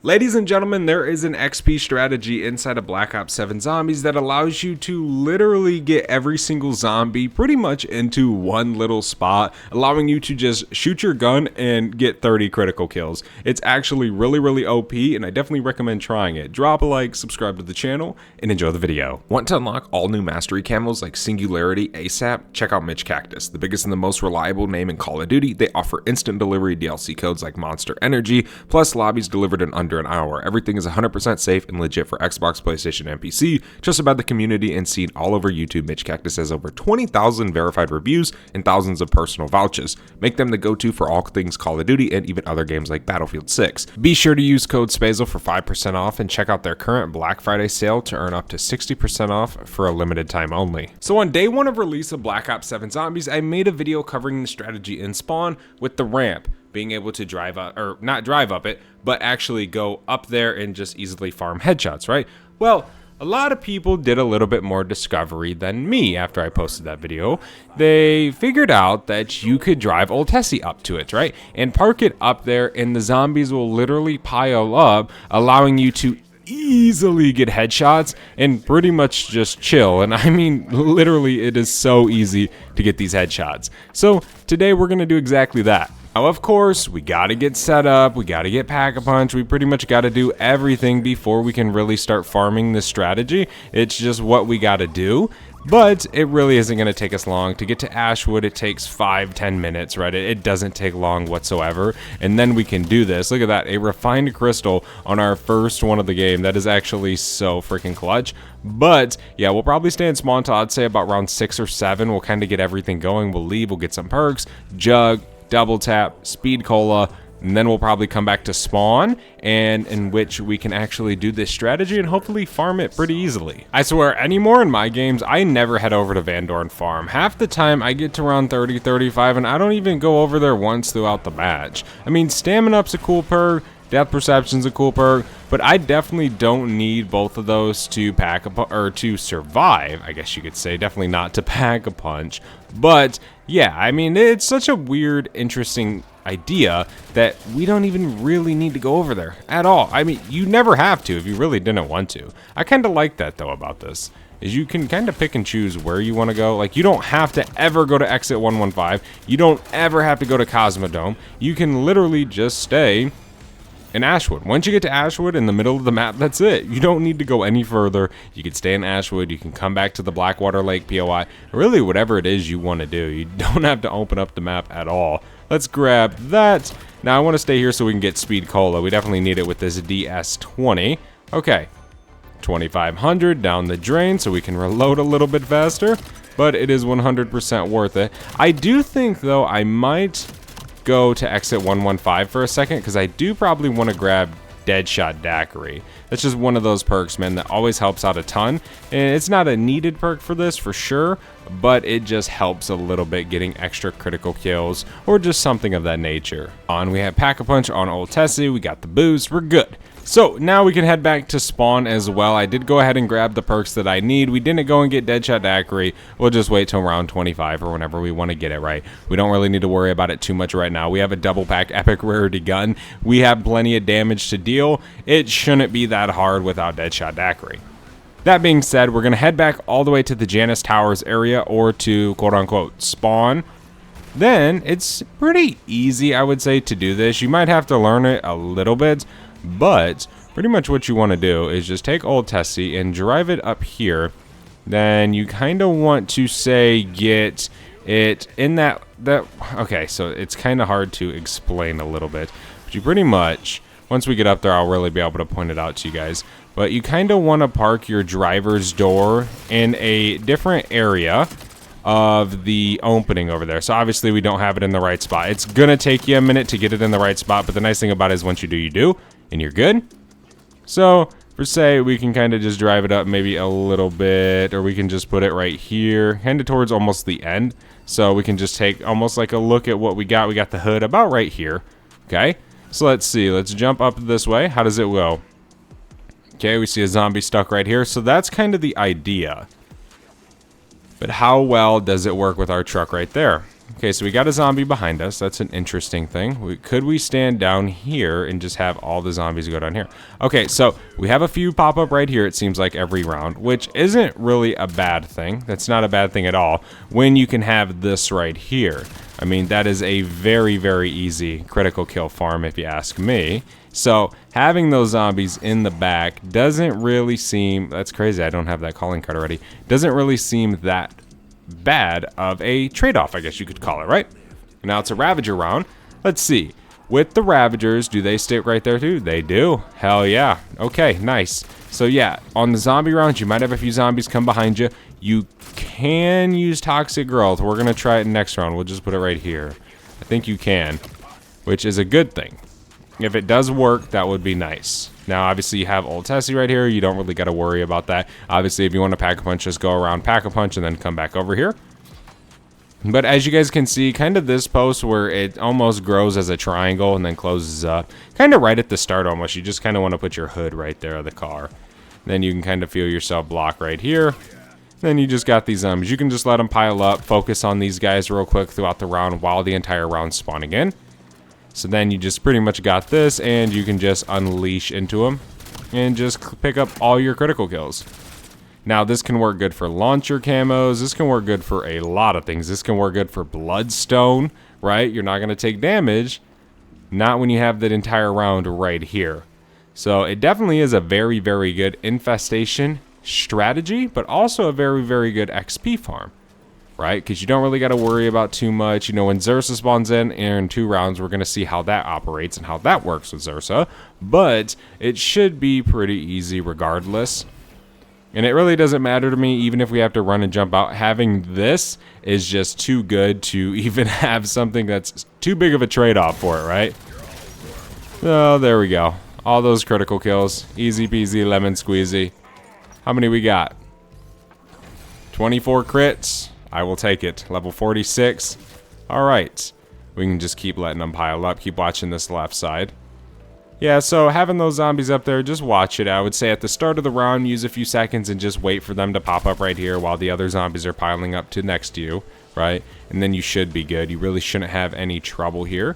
Ladies and gentlemen, there is an XP strategy inside of Black Ops 7 Zombies that allows you to literally get every single zombie pretty much into one little spot, allowing you to just shoot your gun and get 30 critical kills. It's actually really OP, and I definitely recommend trying it. Drop a like, subscribe to the channel, and enjoy the video. Want to unlock all new mastery camos like Singularity ASAP? Check out Mitch Cactus, the biggest and the most reliable name in Call of Duty. They offer instant delivery DLC codes like Monster Energy, plus lobbies delivered in under an hour. Everything is 100% safe and legit for Xbox, PlayStation, and PC. Just about the community and seen all over YouTube, Mitch Cactus has over 20,000 verified reviews and thousands of personal vouchers. Make them the go-to for all things Call of Duty and even other games like Battlefield 6. Be sure to use code SPAZEL for 5% off and check out their current Black Friday sale to earn up to 60% off for a limited time only. So on day one of release of Black Ops 7 Zombies, I made a video covering the strategy in spawn with the ramp, being able to drive up, or not drive up it, but actually go up there and just easily farm headshots, right? Well, a lot of people did a little bit more discovery than me after I posted that video. They figured out that you could drive Old Tessie up to it, right? And park it up there, and the zombies will literally pile up, allowing you to easily get headshots and pretty much just chill. And I mean, literally, it is so easy to get these headshots. So today we're gonna do exactly that. Now, of course, we gotta get set up, we gotta get Pack-a-Punch, we pretty much gotta do everything before we can really start farming this strategy. It's just what we gotta do, but it really isn't gonna take us long. To get to Ashwood, it takes 5-10 minutes, right? It doesn't take long whatsoever, and then we can do this. Look at that, a refined crystal on our first one of the game. That is actually so freaking clutch. But yeah, we'll probably stay in spawn until I'd say about round 6 or 7. We'll kind of get everything going. We'll leave, we'll get some perks, jug, double tap, speed cola, and then we'll probably come back to spawn, and in which we can actually do this strategy and hopefully farm it pretty easily. I swear, anymore in my games, I never head over to Van Dorn Farm. Half the time I get to around 30, 35, and I don't even go over there once throughout the match. I mean, Stamina Up's a cool perk, Death Perception's a cool perk, but I definitely don't need both of those to to survive, I guess you could say. Definitely not to pack a punch. But yeah, I mean, it's such a weird, interesting idea that we don't even really need to go over there at all. I mean, you never have to if you really didn't want to. I kind of like that though about this, is you can kind of pick and choose where you want to go. Like, you don't have to ever go to exit 115. You don't ever have to go to Cosmodome. You can literally just stay in Ashwood. Once you get to Ashwood in the middle of the map, that's it. You don't need to go any further. You can stay in Ashwood. You can come back to the Blackwater Lake POI. Really, whatever it is you want to do. You don't have to open up the map at all. Let's grab that. Now I want to stay here so we can get speed cola. We definitely need it with this DS20. Okay, 2500 down the drain so we can reload a little bit faster, but it is 100% worth it. I do think though I might go to exit 115 for a second, because I do probably want to grab Deadshot Daiquiri. That's just one of those perks, man, that always helps out a ton. And it's not a needed perk for this for sure, but it just helps a little bit getting extra critical kills or just something of that nature. We have Pack-a-Punch on Old Tessie, we got the boost, we're good. So now we can head back to spawn as well. I did go ahead and grab the perks that I need. We didn't go and get Deadshot Daiquiri. We'll just wait till round 25 or whenever we want to get it, right? We don't really need to worry about it too much right now. We have a double pack epic rarity gun. We have plenty of damage to deal. It shouldn't be that hard without Deadshot Daiquiri. That being said, we're going to head back all the way to the Janus Towers area, or to quote-unquote spawn. Then it's pretty easy, I would say, to do this. You might have to learn it a little bit, but pretty much what you want to do is just take Old Tessie and drive it up here. Then you kind of want to say get it in that okay, so it's kind of hard to explain a little bit, but you pretty much, once we get up there, I'll really be able to point it out to you guys. But you kind of want to park your driver's door in a different area of the opening over there. So obviously we don't have it in the right spot. It's gonna take you a minute to get it in the right spot, but the nice thing about it is once you do, you do, and you're good. So for say, we can kind of just drive it up maybe a little bit, or we can just put it right here, kind of towards almost the end. So we can just take almost like a look at what we got. We got the hood about right here. Okay, so let's see, let's jump up this way. How does it go? Okay, we see a zombie stuck right here. So that's kind of the idea. But how well does it work with our truck right there? Okay, so we got a zombie behind us. That's an interesting thing. Could we stand down here and just have all the zombies go down here? Okay, so we have a few pop up right here, it seems like, every round, which isn't really a bad thing. That's not a bad thing at all when you can have this right here. I mean, that is a very, very easy critical kill farm if you ask me. So having those zombies in the back doesn't really seem, that's crazy, I don't have that calling card already, doesn't really seem that bad of a trade-off, I guess you could call it, right? Now it's a Ravager round. Let's see. With the Ravagers, do they stick right there too? They do. Hell yeah. Okay, nice. So yeah, on the zombie rounds, you might have a few zombies come behind you. You can use Toxic Growth. We're going to try it next round. We'll just put it right here. I think you can, which is a good thing. If it does work, that would be nice. Now, obviously, you have Old Tessie right here. You don't really got to worry about that. Obviously, if you want to Pack-a-Punch, just go around Pack-a-Punch and then come back over here. But as you guys can see, kind of this post where it almost grows as a triangle and then closes up. Kind of right at the start almost. You just kind of want to put your hood right there of the car. Then you can kind of feel yourself block right here. Then you just got these zombies. You can just let them pile up. Focus on these guys real quick throughout the round while the entire round's spawning in. So then you just pretty much got this, and you can just unleash into them and just pick up all your critical kills. Now, this can work good for launcher camos. This can work good for a lot of things. This can work good for bloodstone, right? You're not going to take damage. Not when you have that entire round right here. So it definitely is a very, very good infestation strategy, but also a very, very good XP farm. Right? Because you don't really got to worry about too much. You know, when Zursa spawns in 2 rounds, we're going to see how that operates and how that works with Zursa. But it should be pretty easy regardless. And it really doesn't matter to me, even if we have to run and jump out. Having this is just too good to even have something that's too big of a trade-off for it, right? Oh, there we go. All those critical kills. Easy peasy, lemon squeezy. How many we got? 24 crits. I will take it. Level 46. Alright. We can just keep letting them pile up. Keep watching this left side. Yeah, so having those zombies up there, just watch it. I would say at the start of the round, use a few seconds and just wait for them to pop up right here while the other zombies are piling up to next to you, right? And then you should be good. You really shouldn't have any trouble here.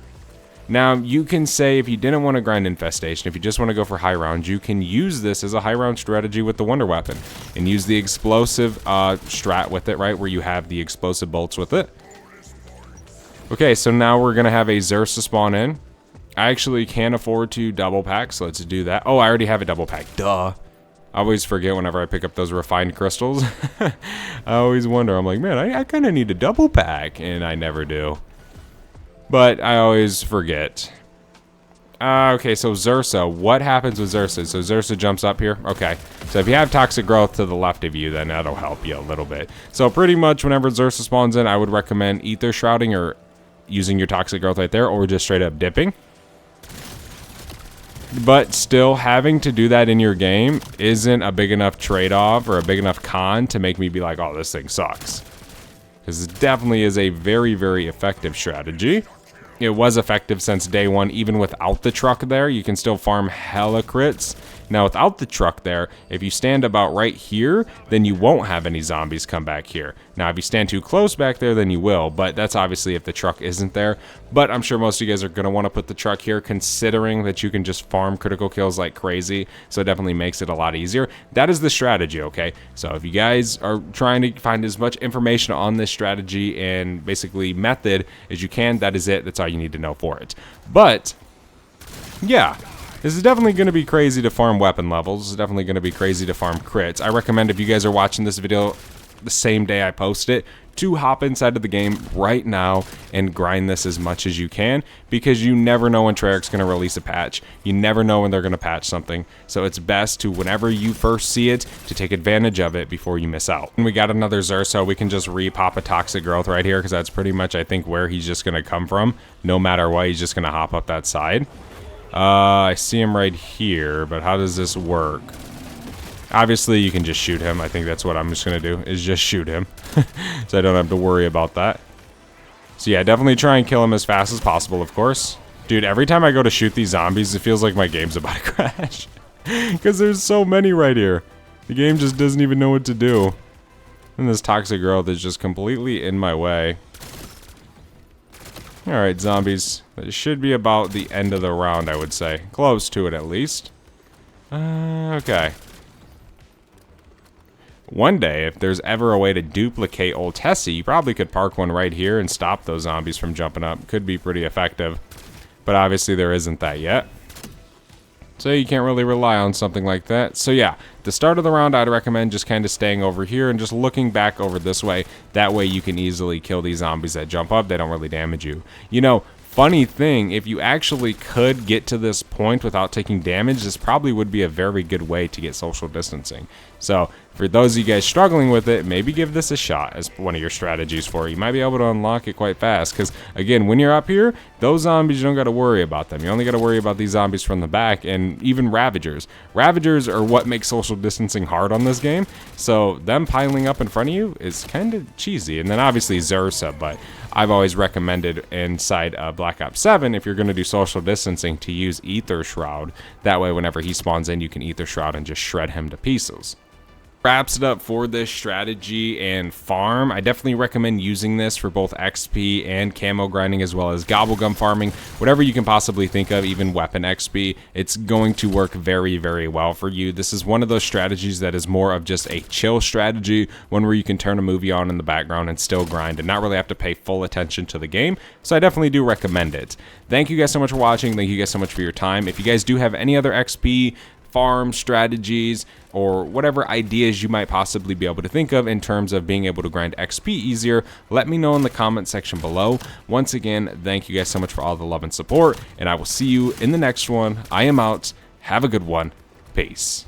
Now, you can say if you didn't want to grind infestation, if you just want to go for high rounds, you can use this as a high round strategy with the wonder weapon and use the explosive strat with it, right? Where you have the explosive bolts with it. Okay, so now we're going to have a Zursa spawn in. I actually can't afford to double pack, so let's do that. Oh, I already have a double pack. Duh. I always forget whenever I pick up those refined crystals. I always wonder. I'm like, man, I kind of need a double pack, and I never do. But I always forget. Okay, so Zursa. What happens with Zursa? So Zursa jumps up here. Okay. So if you have Toxic Growth to the left of you, then that'll help you a little bit. So pretty much whenever Zursa spawns in, I would recommend Ether Shrouding or using your Toxic Growth right there, or just straight up dipping. But still, having to do that in your game isn't a big enough trade-off or a big enough con to make me be like, oh, this thing sucks. Because it definitely is a very, very effective strategy. It was effective since day one, even without the truck there. You can still farm hella crits. Now, without the truck there, if you stand about right here, then you won't have any zombies come back here. Now, if you stand too close back there, then you will, but that's obviously if the truck isn't there. But I'm sure most of you guys are going to want to put the truck here, considering that you can just farm critical kills like crazy, so it definitely makes it a lot easier. That is the strategy, okay? So if you guys are trying to find as much information on this strategy and basically method as you can, that is it. That's all you need to know for it. But, yeah. This is definitely going to be crazy to farm weapon levels. This is definitely going to be crazy to farm crits. I recommend if you guys are watching this video the same day I post it, to hop inside of the game right now and grind this as much as you can, because you never know when Treyarch's going to release a patch. You never know when they're going to patch something. So it's best to, whenever you first see it, to take advantage of it before you miss out. And we got another Zursa. We can just re-pop a Toxic Growth right here, because that's pretty much, I think, where he's just going to come from. No matter what, he's just going to hop up that side. I see him right here, but how does this work? Obviously, you can just shoot him. I think that's what I'm just going to do, is just shoot him. So I don't have to worry about that. So yeah, definitely try and kill him as fast as possible, of course. Dude, every time I go to shoot these zombies, it feels like my game's about to crash. Because there's so many right here. The game just doesn't even know what to do. And this Toxic Growth is just completely in my way. Alright, zombies. That should be about the end of the round, I would say. Close to it, at least. Okay. One day, if there's ever a way to duplicate Old Tessie, you probably could park one right here and stop those zombies from jumping up. Could be pretty effective. But obviously there isn't that yet. So you can't really rely on something like that. So yeah, at the start of the round, I'd recommend just kind of staying over here and just looking back over this way. That way you can easily kill these zombies that jump up. They don't really damage you. You know, funny thing, if you actually could get to this point without taking damage, this probably would be a very good way to get social distancing. So for those of you guys struggling with it, maybe give this a shot as one of your strategies for it. You might be able to unlock it quite fast because, again, when you're up here, those zombies, you don't got to worry about them. You only got to worry about these zombies from the back and even Ravagers. Ravagers are what makes social distancing hard on this game, so them piling up in front of you is kind of cheesy. And then obviously Zersa, but I've always recommended inside Black Ops 7, if you're going to do social distancing, to use Ether Shroud. That way, whenever he spawns in, you can Ether Shroud and just shred him to pieces. Wraps it up for this strategy and farm. I definitely recommend using this for both XP and camo grinding, as well as gobblegum farming, whatever you can possibly think of, even weapon XP. It's going to work very, very well for you. This is one of those strategies that is more of just a chill strategy, one where you can turn a movie on in the background and still grind and not really have to pay full attention to the game. So I definitely do recommend it. Thank you guys so much for watching. Thank you guys so much for your time. If you guys do have any other XP farm strategies or whatever ideas you might possibly be able to think of in terms of being able to grind XP easier, let me know in the comment section below. Once again, thank you guys so much for all the love and support, and I will see you in the next one. I am out. Have a good one. Peace.